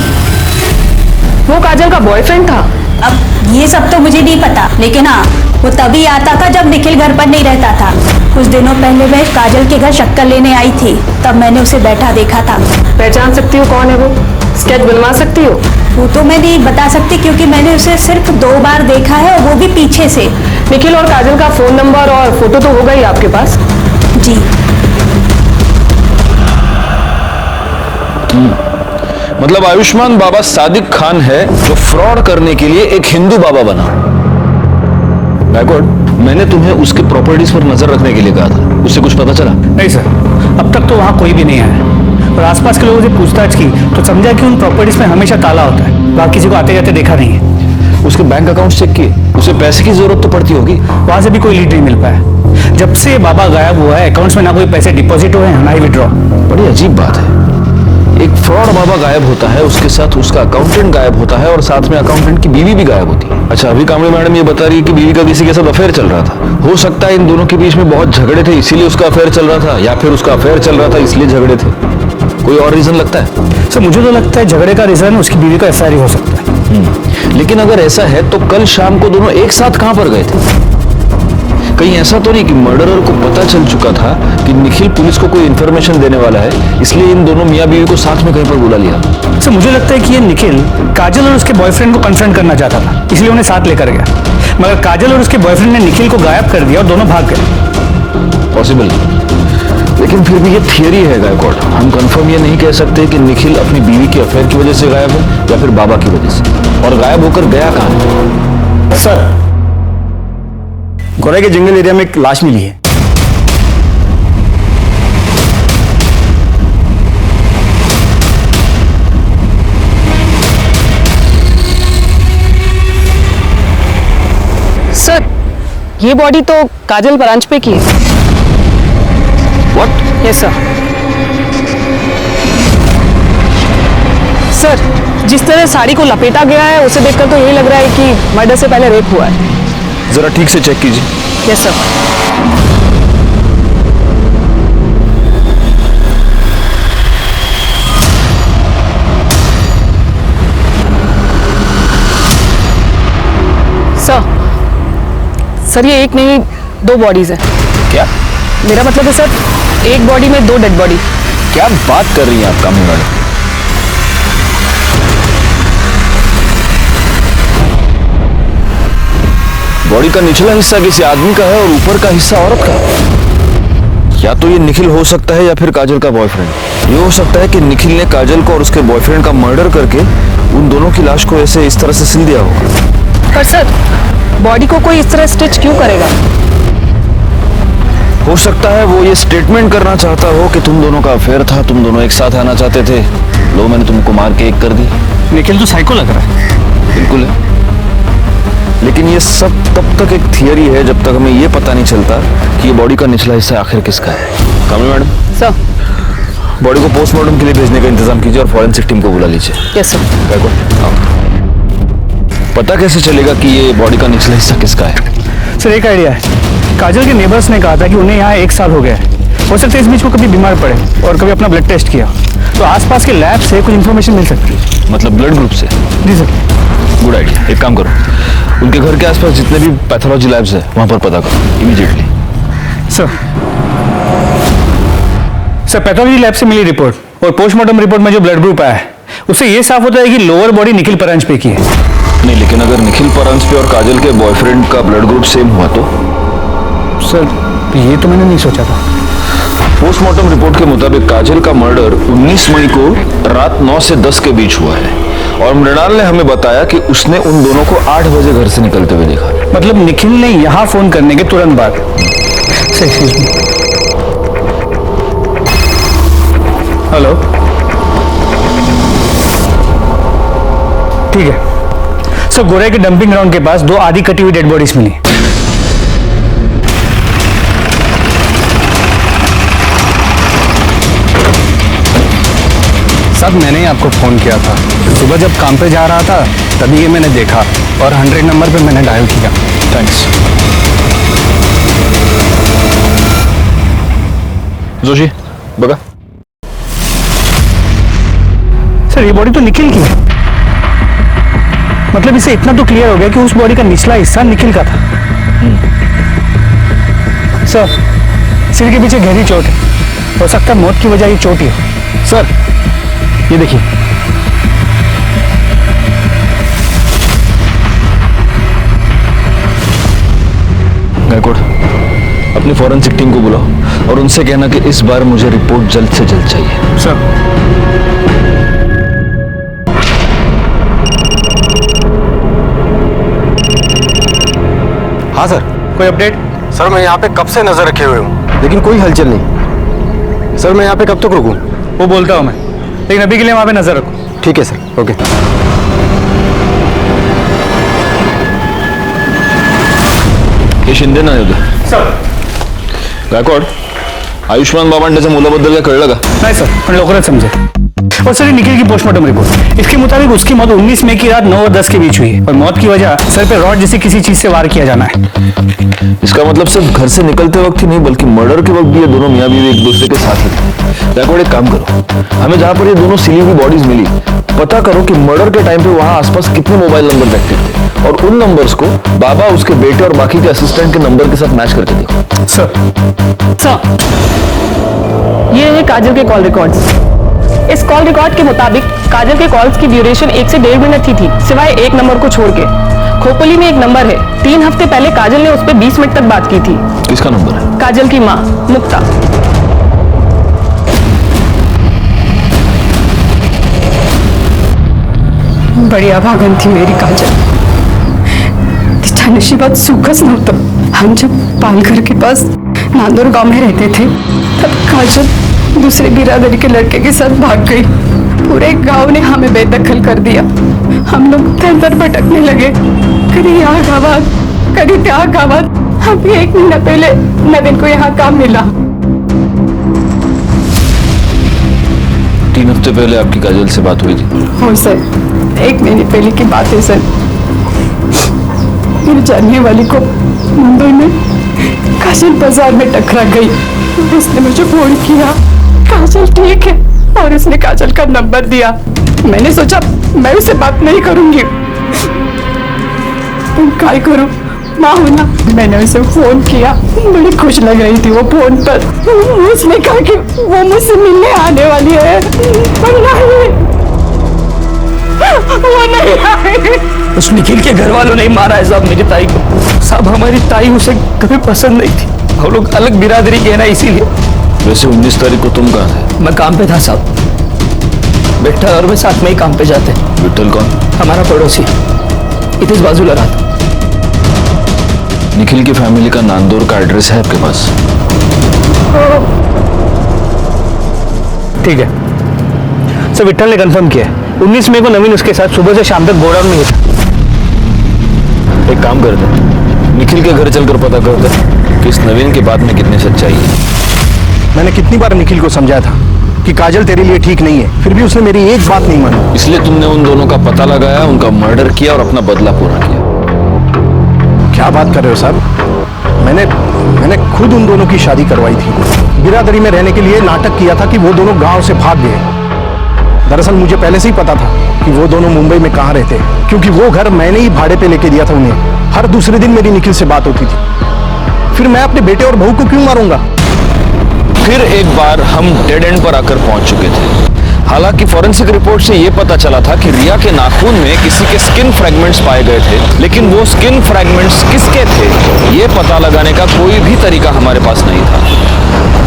वो काजल का बॉयफ्रेंड था। अब ये सब तो मुझे नहीं पता, लेकिन हाँ, वो तभी आता था जब निखिल घर पर नहीं रहता था। कुछ दिनों पहले मैं काजल के घर शक्कर लेने आई थी, तब मैंने उसे बैठा देखा था। पहचान सकती हो कौन है वो? स्केच बनवा सकती हो? वो तो मैं नहीं बता सकती क्योंकि मैंने उसे सिर्फ 2 बार देखा है, और वो भी पीछे से। निखिल और काजल का फोन नंबर और फोटो तो होगा ही आपके पास? जी। मतलब आयुष्मान बाबा सादिक खान है जो फ्रॉड करने के लिए एक हिंदू बाबा बना। गायकवाड़, मैंने तुम्हें उसके प्रॉपर्टीज पर नजर रखने के लिए कहा था, उससे कुछ पता चला? नहीं सर, अब तक तो वहाँ कोई भी नहीं आया और आसपास के लोगों से पूछताछ की तो समझा कि उन प्रॉपर्टीज में हमेशा ताला होता है। वहाँ किसी को आते जाते देखा नहीं है। उसके बैंक अकाउंट चेक किए? उसे पैसे की जरूरत तो पड़ती होगी। वहाँ से भी कोई लीड नहीं मिल पाया। जब से बाबा गायब हुआ है अकाउंट्स में ना कोई पैसे डिपॉजिट हुए हैं ना ही विड्रॉ। बड़ी अजीब बात है, एक फ्रॉड बाबा गायब होता है, उसके साथ उसका अकाउंटेंट गायब होता है और साथ में अकाउंटेंट की बीवी भी गायब होती है। अच्छा, अभी कामड़ी मैडम ये बता रही है कि बीवी का किसी के साथ अफेयर चल रहा था। हो सकता है इन दोनों के बीच में बहुत झगड़े थे इसीलिए उसका अफेयर चल रहा था, या फिर उसका अफेयर चल रहा था इसलिए झगड़े थे। कोई और रीजन लगता है? सर मुझे तो लगता है झगड़े का रीजन उसकी बीवी का एफआईआर हो सकता है। लेकिन अगर ऐसा है तो कल शाम को दोनों एक साथ कहां पर गए थे? कहीं ऐसा तो नहीं कि मर्डरर को पता चल चुका था कि निखिल पुलिस को कोई इन्फॉर्मेशन देने वाला है, इसलिए इन दोनों मियां बीवी को साथ में कहीं पर बुला लिया? सर मुझे लगता है कि ये निखिल काजल और उसके बॉयफ्रेंड को कन्फ्रंट करना चाहता था, इसलिए उन्हें साथ लेकर गया। मगर काजल और उसके बॉयफ्रेंड ने निखिल को गायब कर दिया और दोनों भाग गए। पॉसिबल, लेकिन फिर भी ये थियरी है गायकवाड़। हम कंफर्म ये नहीं कह सकते कि निखिल अपनी बीवी के अफेयर की वजह से गायब है या फिर बाबा की वजह से। और गायब होकर गया कहां? सर गोरे के जंगल एरिया में एक लाश मिली है। सर, ये बॉडी तो काजल ब्रांच पे की है। What? Yes sir. सर, जिस तरह साड़ी को लपेटा गया है उसे देखकर तो यही लग रहा है कि मर्डर से पहले रेप हुआ है। जरा ठीक से चेक कीजिए। Yes sir. सर, ये एक नहीं 2 बॉडीज हैं। क्या? मेरा मतलब है सर, एक बॉडी में 2 डेड बॉडी। क्या बात कर रही हैं आप कामनी मैडम? बॉडी का निचला हिस्सा किसी आदमी का है और ऊपर का हिस्सा औरत का। या तो ये निखिल हो सकता है या फिर काजल का बॉयफ्रेंड। ये हो सकता है कि निखिल ने काजल को और उसके बॉयफ्रेंड का मर्डर करके उन दोनों की लाश को ऐसे इस तरह से सिल दिया होगा। पर सर, बॉडी को कोई इस तरह स्टिच क्यों करेगा? हो सकता है वो ये स्टेटमेंट करना चाहता हो कि तुम दोनों का अफेयर था, तुम दोनों एक साथ आना चाहते थे, लो मैंने तुमको मार के एक कर दी। निखिल तो साइको लग रहा है। बिल्कुल है, लेकिन ये सब तब तक एक थियरी है जब तक हमें ये पता नहीं चलता कि ये बॉडी का निचला हिस्सा आखिर किसका है। कामनी मैडम, सर, बॉडी को पोस्टमार्टम के लिए भेजने का इंतजाम कीजिए और फॉरेंसिक टीम को बुला लीजिए। Yes sir. पता कैसे चलेगा कि ये बॉडी का निचला हिस्सा किसका है? सर एक आइडिया है, काजल के नेबर्स ने कहा था कि उन्हें यहाँ 1 साल हो गया है। हो सकता है इस बीच वो कभी बीमार पड़े और कभी अपना ब्लड टेस्ट किया, तो आसपास के लैब से कुछ इन्फॉर्मेशन मिल सकती है। मतलब ब्लड ग्रुप से? जी सर। Good idea. एक काम करो, उनके घर के आसपास जितने भी पैथोलॉजी लैब्स है वहां पर पता करो इमीडिएटली। सर पैथोलॉजी लैब से मिली रिपोर्ट और पोस्टमार्टम रिपोर्ट में जो ब्लड ग्रुप आया है उससे ये साफ होता है कि लोअर बॉडी निखिल परंज पे की है। नहीं, लेकिन अगर निखिल परंज पे और काजल के बॉयफ्रेंड का ब्लड ग्रुप सेम हुआ तो? सर ये तो मैंने नहीं सोचा था। पोस्टमार्टम रिपोर्ट के मुताबिक काजल का मर्डर 19 मई को रात 9 से 10 के बीच हुआ है और मृणाल ने हमें बताया कि उसने उन दोनों को 8 बजे घर से निकलते हुए देखा। मतलब निखिल ने यहाँ फोन करने के तुरंत बाद। हेलो, ठीक है सर। गोरे के डंपिंग ग्राउंड के पास 2 आधी कटी हुई डेड बॉडीज मिली। सर मैंने ही आपको फोन किया था। सुबह जब काम पे जा रहा था तभी ये मैंने देखा और 100 नंबर पे मैंने डायल किया। थैंक्स। जोशी बघा। सर ये बॉडी तो निखिल की है। मतलब इसे इतना तो क्लियर हो गया कि उस बॉडी का निचला हिस्सा निखिल का था। सर सिर के पीछे गहरी चोट है। हो सकता है मौत की वजह ये चोट ही हो। सर ये देखिए। गायकवाड़, अपनी फॉरेंसिक टीम को बुलाओ और उनसे कहना कि इस बार मुझे रिपोर्ट जल्द से जल्द चाहिए। सर। हाँ सर। कोई अपडेट? सर मैं यहाँ पे कब से नजर रखे हुए हूँ लेकिन कोई हलचल नहीं। सर मैं यहाँ पे कब तक रुकूं? वो बोलता हूँ मैं, लेकिन अभी के लिए वहां पे नजर रखो। ठीक है सर, ओके। हे शिंदे नाही होतं सर। गायकवाड, आयुष्मान बाबा त्याच्या मुलाबद्दल काय कळलं का? नहीं सर, पण लवकरच समजेल। और सर ये निखिल की पोस्टमार्टम रिपोर्ट, इसके मुताबिक उसकी मौत 19 मई की रात 9 और 10 के बीच हुई है और मौत की वजह सर पे रॉड जैसी किसी चीज से वार किया जाना है। इसका मतलब सिर्फ घर से निकलते वक्त ही नहीं बल्कि मर्डर के वक्त भी ये दोनों मियां बीवी एक दूसरे के साथ थे। गायकवाड़ एक काम करो, हमें जहां पर ये दोनों सिली हुई बॉडीज मिली पता करो कि मर्डर के टाइम पे वहां आसपास कितने मोबाइल नंबर एक्टिव थे और उन नंबर्स को बाबा, उसके बेटे और बाकी के असिस्टेंट के नंबर के साथ मैच करके देखो। सर। ये है काजल के कॉल रिकॉर्ड्स। इस कॉल रिकॉर्ड के मुताबिक काजल के कॉल्स की ड्यूरेशन 1 से 1.5 मिनट ही थी, सिवाय एक नंबर को छोड़ के। खोपली में एक नंबर है, 3 हफ्ते पहले काजल ने उस पर 20 मिनट तक बात की थी। किसका नंबर है? काजल की माँ मुक्ता। बड़ी अभागन थी मेरी काजल। तिच्या नशिबात सुखच नव्हतं। हम जब पालघर के पास नांदोर गांव में रहते थे तब काजल दूसरे बिरादरी के लड़के के साथ भाग गई। पूरे गांव ने हमें बेदखल कर दिया। हम लोग दर दर भटकने लगे, कभी यहाँ गावात कभी त्या गावात। अभी 1 महीना पहले नवीन को यहाँ काम मिला। 3 हफ्ते पहले आपकी काजल से बात हुई थी? हो सर, 1 महीने पहले की बात है सर। मेरी जानने वाली को मुंबई में काजल बाजार में टकरा गई। उसने मुझे फोन किया, काजल ठीक है, और उसने काजल का नंबर दिया। मैंने सोचा मैं उससे बात नहीं करूंगी, तुम काय करूं, माँ हो ना। मैंने उसे फोन किया, बड़ी खुश लग रही थी वो फोन पर। उसने कहा कि वो मुझसे मिलने आने वाली है, पर नहीं, वो नहीं आई। उस निखिल के घर वालों ने मारा है साहब मेरी ताई को। साहब हमारी ताई उसे कभी पसंद नहीं थी, हम लोग अलग बिरादरी के हैं ना, इसीलिए। वैसे 19 तारीख को तुम कहाँ थे? मैं काम पे था साहब, विट्ठल और मैं साथ में ही काम पे जाते। विट्ठल कौन? हमारा पड़ोसी, इतने बाजूला रहा था। निखिल की फैमिली का नांदौर का एड्रेस है आपके पास? ठीक है सर, विट्ठल ने कंफर्म किया 19 मई को नवीन उसके साथ सुबह से शाम तक गोडाउन में ही था। एक काम करते हैं, निखिल के घर चलकर पता करते हैं कि इस नवीन की बात में कितनी सच्चाई है। मैंने कितनी बार निखिल को समझाया था कि काजल तेरे लिए ठीक नहीं है, फिर भी उसने मेरी एक बात नहीं मानी। इसलिए तुमने उन दोनों का पता लगाया, उनका मर्डर किया और अपना बदला पूरा किया। क्या बात कर रहे हो साहब? मैंने खुद उन दोनों की शादी करवाई थी। बिरादरी में रहने के लिए नाटक किया था कि वो दोनों गांव से भाग गए। दरअसल मुझे पहले से ही पता था कि वो दोनों मुंबई में कहाँ रहते हैं, क्योंकि वो घर मैंने ही भाड़े पे लेके दिया था उन्हें। हर दूसरे दिन मेरी निखिल से बात होती थी। फिर मैं अपने बेटे और बहू को क्यों मारूंगा? फिर एक बार हम डेड एंड पर आकर पहुंच चुके थे। हालांकि फॉरेंसिक रिपोर्ट से यह पता चला था कि रिया के नाखून में किसी के स्किन फ्रैगमेंट्स पाए गए थे, लेकिन वो स्किन फ्रैगमेंट्स किसके थे ये पता लगाने का कोई भी तरीका हमारे पास नहीं था।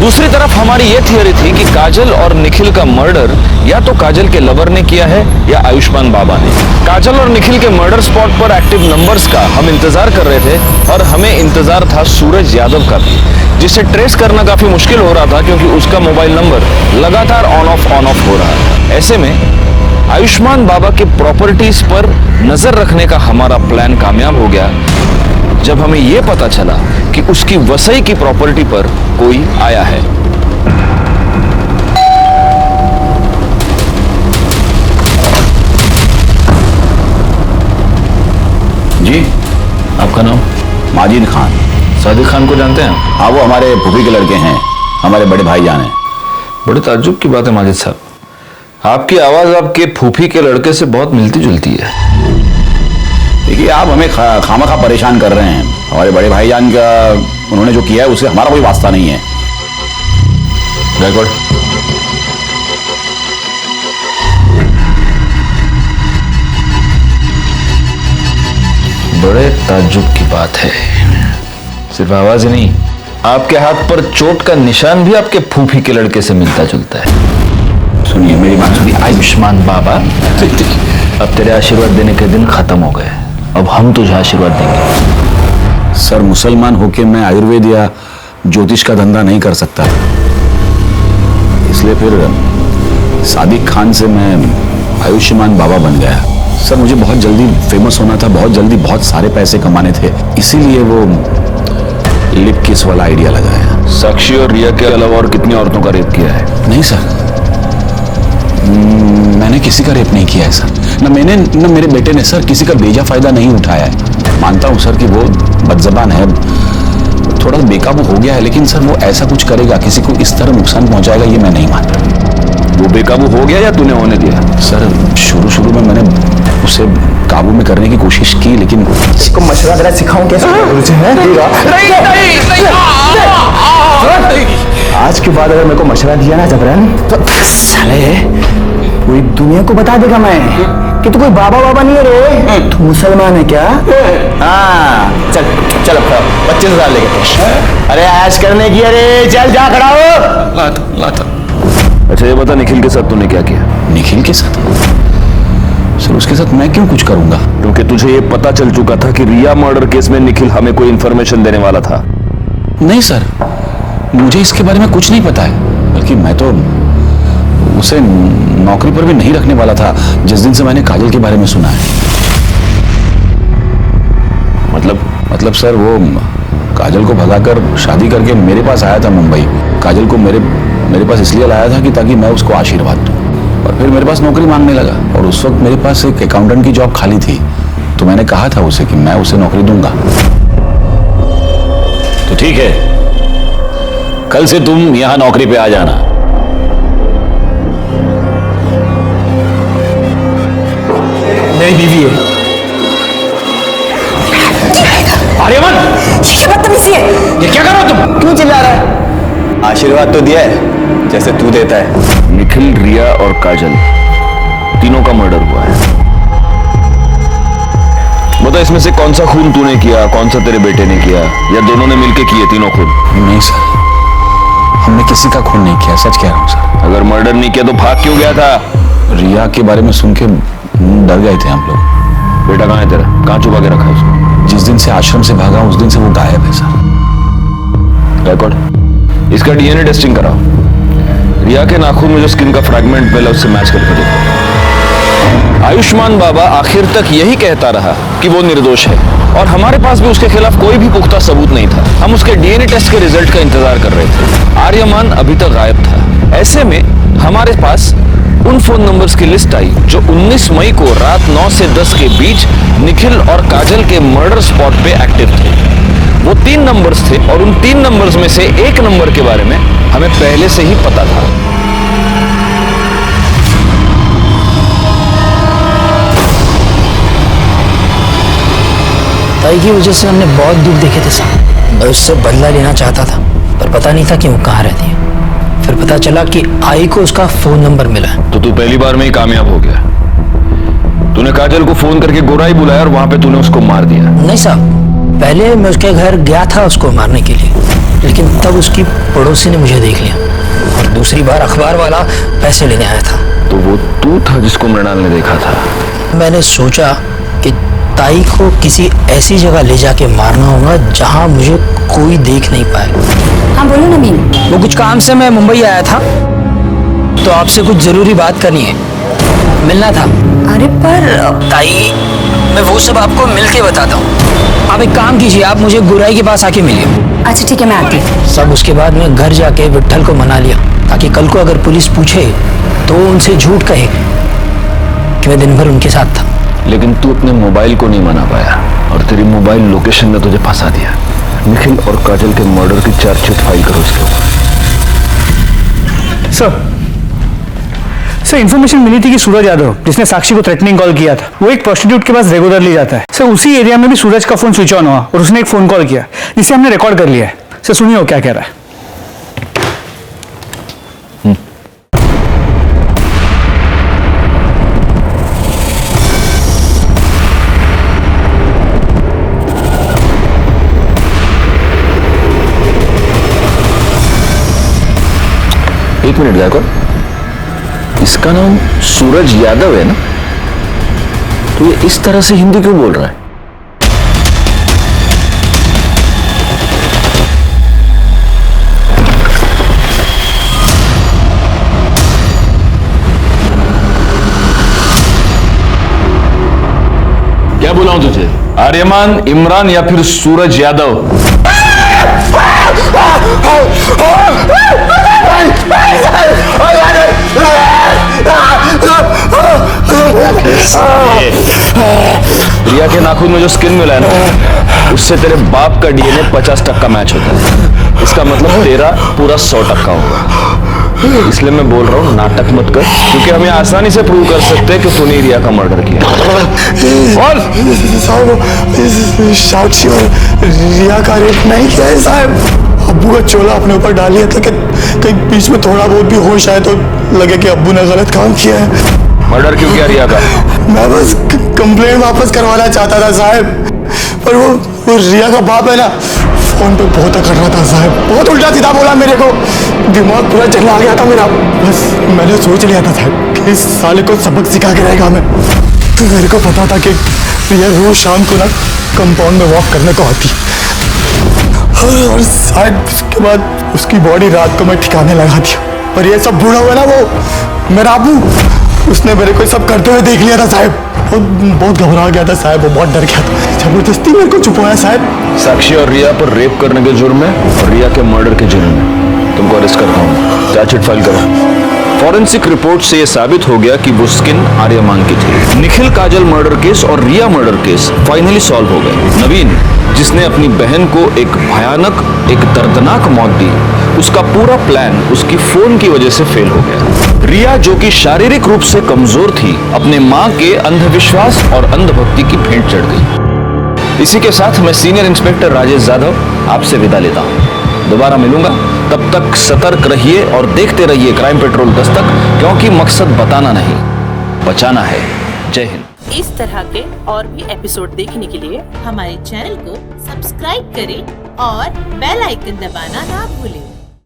दूसरी तरफ हमारी ये थियरी थी कि काजल और निखिल का मर्डर या तो काजल के लवर ने किया है या आयुष्मान बाबा ने। काजल और निखिल के मर्डर स्पॉट पर एक्टिव नंबर्स का हम इंतजार कर रहे थे और हमें इंतजार था सूरज यादव का भी, जिसे ट्रेस करना काफी मुश्किल हो रहा था क्योंकि उसका मोबाइल नंबर लगातार ऑन ऑफ हो रहा है। ऐसे में आयुष्मान बाबा के प्रॉपर्टीज पर नजर रखने का हमारा प्लान कामयाब हो गया जब हमें यह पता चला कि उसकी वसई की प्रॉपर्टी पर कोई आया है। जी, आपका नाम? माजिद खान। सादिक खान को जानते हैं? हाँ, वो हमारे फूफी के लड़के हैं, हमारे बड़े भाईजान हैं। बड़े ताज्जुब की बात है माजिद साहब, आपकी आवाज आपके फूफी के लड़के से बहुत मिलती जुलती है। देखिए, आप हमें खामखा परेशान कर रहे हैं। हमारे बड़े भाईजान का उन्होंने जो किया है उससे हमारा कोई वास्ता नहीं है। गायकवाड़, बड़े ताज्जुब की बात है। सिर्फ आवाज ही नहीं, आपके हाथ पर चोट का निशान भी आपके फूफी के लड़के से मिलता जुलता है। सुनिए मेरी बात सुनिए। आयुष्मान बाबा, अब तेरे आशीर्वाद देने के दिन खत्म हो गए, अब हम तुझे आशीर्वाद देंगे। सर, मुसलमान होके मैं आयुर्वेद या ज्योतिष का धंधा नहीं कर सकता, इसलिए फिर सादिक खान से मैं आयुष्मान बाबा बन गया। सर, मुझे बहुत जल्दी फेमस होना था, बहुत जल्दी बहुत सारे पैसे कमाने थे, इसीलिए वो लिप किस वाला आइडिया लगाया। साक्षी और रिया के अलावा और कितनी औरतों का रेप किया है? नहीं सर, मैंने किसी का रेप नहीं किया है सर। न मैंने न मेरे बेटे ने सर किसी का बेजा फायदा नहीं उठाया है। मानता हूं सर कि वो बदजबान है, थोड़ा बेकाबू हो गया है, लेकिन सर वो ऐसा कुछ करेगा, किसी को इस तरह नुकसान पहुंचाएगा, ये मैं नहीं मानता। वो बेकाबू हो गया या तूने होने दिया? सर, शुरू में मैंने उसे काबू में करने की कोशिश की, लेकिन इसको मशवरा देना सिखाऊं कैसे? आज के बाद अगर मेरे को मशवरा दिया ना जबरन, तो साले पूरी दुनिया को बता देगा मैं कि तू कोई बाबा नहीं है रे, तू मुसलमान है क्या? हाँ, चल चल, अब 25,000 लेके। अरे ऐश करने की, अरे चल जा, खड़ा हो। लाता। अच्छा ये बता, निखिल के साथ तूने क्या किया? निखिल के साथ? सर, उसके साथ मैं क्यों कुछ करूंगा? क्योंकि तुझे ये पता चल चुका था कि रिया मर्डर केस में निखिल हमें कोई इंफॉर्मेशन देने वाला था। नहीं सर, मुझे इसके बारे में कुछ नहीं पता है, बल्कि मैं तो उसे नौकरी पर भी नहीं रखने वाला था जिस दिन से मैंने काजल के बारे में सुना है। मतलब सर, वो काजल को भगाकर शादी करके मेरे पास आया था मुंबई। काजल को मेरे पास इसलिए लाया था कि ताकि मैं उसको आशीर्वाद दूं, और फिर मेरे पास नौकरी मांगने लगा, और उस वक्त मेरे पास एक अकाउंटेंट की जॉब खाली थी, तो मैंने कहा था उसे कि मैं उसे नौकरी दूंगा। तो ठीक है, कल से तुम यहां नौकरी पे आ जाना। मेरी बीवी है। आर्यमन, ये बदतमीजी है। ये क्या कर रहे हो तुम? क्यों चिल्ला रहा है? आशीर्वाद तो दिया है जैसे तू देता है। निखिल, रिया और काजल तीनों का मर्डर हुआ है। बता, इसमें से कौन सा खून तूने किया, कौन सा तेरे बेटे ने किया, या दोनों ने मिलके किए तीनों खून? नहीं सर, हमने किसी का खून नहीं किया, सच कह रहा हूं सर। अगर मर्डर नहीं किया तो भाग क्यों गया था? रिया के बारे में सुन के डर गए थे हम लोग। बेटा कहाँ है तेरा? कहाँ छुपा के रखा है उसको? जिस दिन से आश्रम से भागा उस दिन से वो गायब है सर। गायकवाड़, इसका डीएनए टेस्टिंग कराओ। रिया के नाखून में जो स्किन का फ्रैगमेंट मिला उससे मैच करके देखो। आयुष्मान बाबा आखिर तक यही कहता रहा कि वो निर्दोष है, और हमारे पास भी उसके खिलाफ कोई भी पुख्ता सबूत नहीं था। हम उसके डीएनए टेस्ट के रिजल्ट का इंतजार कर रहे थे। आर्यमान अभी तक गायब था। ऐसे में हमारे पास उन फोन नंबर्स की लिस्ट आई जो 19 मई को रात 9 से 10 के बीच निखिल और काजल के मर्डर स्पॉट पे एक्टिव थे। वो 3 नंबर्स थे, और उन 3 नंबर्स में से एक नंबर के बारे में हमें पहले से ही पता था। ताई की वजह से हमने बहुत दुख देखे थे साहब। मैं उससे बदला लेना चाहता था, पर पता नहीं था कि वो कहाँ रहती है। फिर पता चला कि आई को उसका फोन नंबर मिला है। तो तू पहली बार में ही कामयाब हो गया। तूने काजल को फोन करके गोराई बुलाया और वहां पे तूने उसको मार दिया। नहीं साहब, पहले मैं उसके घर गया था उसको मारने के लिए, लेकिन तब उसकी पड़ोसी ने मुझे देख लिया और दूसरी बार अखबार वाला पैसे लेने आया था। तो वो तू था जिसको मृणाल ने देखा था? मैंने सोचा कि ताई को किसी ऐसी जगह ले जाके मारना होगा जहां मुझे कोई देख नहीं पाए। हाँ बोलो नवीन। वो कुछ काम से मैं मुंबई आया था, तो आपसे कुछ जरूरी बात करनी है, मिलना था। अरे पर ताई, मैं वो सब आपको मिलके बताता हूँ। आप एक काम कीजिए, आप मुझे गुराई के पास आके मिलिए। अच्छा ठीक है, मैं आती हूँ। सब उसके बाद मैं घर जाके विट्ठल को मना लिया, ताकि कल को अगर पुलिस पूछे तो उनसे झूठ कहे कि मैं दिन भर उनके साथ था। लेकिन तू अपने मोबाइल को नहीं मना पाया और तेरी मोबाइल लोकेशन ने तुझे फंसा दिया। निखिल और काजल के मर्डर की चार्जशीट फाइल करो उसके ऊपर। सर इन्फॉर्मेशन मिली थी कि सूरज यादव, जिसने साक्षी को थ्रेटनिंग कॉल किया था, वो एक प्रोस्टिट्यूट के पास रेगुलरली जाता है। सर उसी एरिया में भी सूरज का फोन स्विच ऑन हुआ और उसने एक फोन कॉल किया जिसे हमने रिकॉर्ड कर लिया है। सर सुनिए वो क्या कह रहा है। एक मिनट जाकर, इसका नाम सूरज यादव है ना? तो ये इस तरह से हिंदी क्यों बोल रहा है? क्या बुलाऊं तुझे? आर्यमान, इमरान या फिर सूरज यादव? रिया के नाखून में जो स्किन मिला है ना, उससे तेरे बाप का डीएनए 50% मैच होता है। इसका मतलब तेरा पूरा 100% होगा। इसलिए मैं बोल रहा हूँ नाटक मत कर, क्योंकि हम यहाँ आसानी से प्रूव कर सकते हैं कि तूने रिया का मर्डर किया। और साक्षी और रिया का रेप नहीं किया है साहब। अब्बू का चोला अपने ऊपर डाल लिया था कि कहीं बीच में थोड़ा बहुत भी होश आए तो लगे कि अब्बू ने गलत काम किया है। मर्डर क्यों किया रिया का? मैं बस कंप्लेंट वापस करवाना चाहता था साहब, पर वो रिया का बाप है ना, फोन पे बहुत अकड़ रहा था साहब, बहुत उल्टा सीधा बोला मेरे को, दिमाग पूरा चला गया था मेरा। बस मैंने सोच लिया था साहब कि इस साले को सबक सिखा के रहेगा मैं। तो मेरे को पता था कि रिया रोज शाम को ना कंपाउंड में वॉक करने को आती, और साहब उसके बाद उसकी बॉडी रात को मैं ठिकाने लगा दिया। पर ये सब बूढ़ा हुआ ना वो मेरा अबू, उसने मेरे को सब करते हुए देख लिया था साहब। बहुत घबरा गया था साहब, वो बहुत डर गया था, जबरदस्ती मेरे को छुपाया साहब। साक्षी और रिया पर रेप करने के जुर्म में और रिया के मर्डर के जुर्म में तुमको अरेस्ट करता हूँ। चार्जशीट फाइल करो। फॉरेंसिक रिपोर्ट से यह साबित हो गया कि वो स्किन आर्यमान की थी। निखिल काजल मर्डर केस और रिया मर्डर केस फाइनली सॉल्व हो गए। नवीन, जिसने अपनी बहन को एक भयानक, एक दर्दनाक मौत दी, उसका पूरा प्लान उसकी फोन की वजह से फेल हो गया। रिया, जो कि शारीरिक रूप से कमजोर थी, अपने मां के अंधविश्वास और अंधभक्ति की भेंट चढ़ गई। इसी के साथ मैं सीनियर इंस्पेक्टर राजेश जाधव आपसे विदा लेता हूं। दोबारा मिलूंगा, तब तक सतर्क रहिए और देखते रहिए क्राइम पेट्रोल दस्तक, क्योंकि मकसद बताना नहीं, बचाना है। जय हिंद। इस तरह के और भी एपिसोड देखने के लिए हमारे चैनल को सब्सक्राइब करें और बेल आइकन दबाना ना भूलें।